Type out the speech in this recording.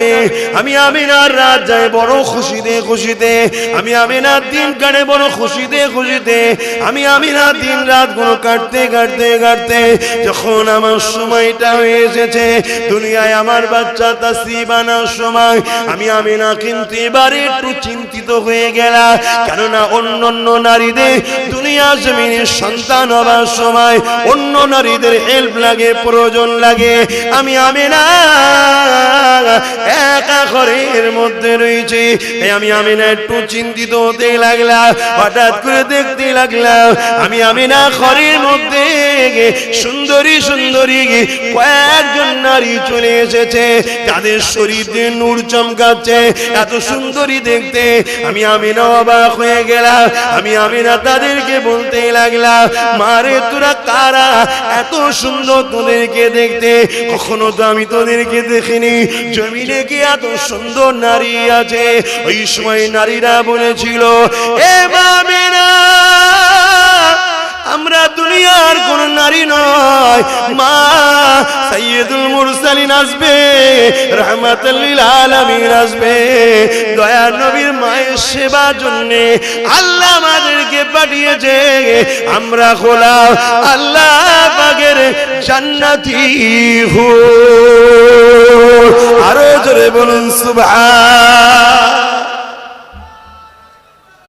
আমি আমিনার রাত যায় বড় খুশিতে খুশিতে, আমি আমিনার দিন কাটে বড় খুশিতে খুশিতে, আমি আমিনার দিন রাত গুলো কাটতে কাটতে কাটতে যখন আমার সময়টা হয়ে এসেছে দুনিয়ায় আমার বাচ্চা তাসরিফ আনার সময়, আমি আমিনা কিন্তু এবারে একটু চিন্তিত হয়ে গেলাম। কেননা অন্য অন্য নারীদের দুনিয়া জমিনে সন্তান হবার সময় অন্য নারীদের হেল্প লাগে, প্রয়োজন লাগে, আমি আমিনা একা ঘরের মধ্যে রয়েছে। আমি আমিনা একটু চিন্তিত হতে লাগলাম। হঠাৎ করে দেখতে লাগলাম আমি আমিনা ঘরের মধ্যে সুন্দরী সুন্দরী কয়েকজন নারী চলে এসেছে, তাদের শরীরে নূর চমকাচ্ছে, এত সুন্দরী দেখতে। আমি আমিনা অবাক হয়ে গেলাম। আমি আমিনা তাদেরকে বলতে লাগলাম, মারে তোরা কারা, এত সুন্দর তোদেরকে দেখতে, কখনো তো আমি তোদেরকে দেখিনি, জমিনে কি এত সুন্দর নারী আছে? ওই সময় নারীরা বলেছিল, এ আমিনা আমরা দুনিয়ার কোন নারী নয়, মা সাইয়্যিদুল মুরসালিন আসবে, রাহমাতুল লিল আলামিন আসবে, দয়ার নবীর মায়ের সেবার জন্য আল্লাহ আমাদেরকে পাঠিয়েছে, আমরা গোলাম আল্লাহ পাকের জান্নাতি হুর। আরো জোরে বলুন সুবহান।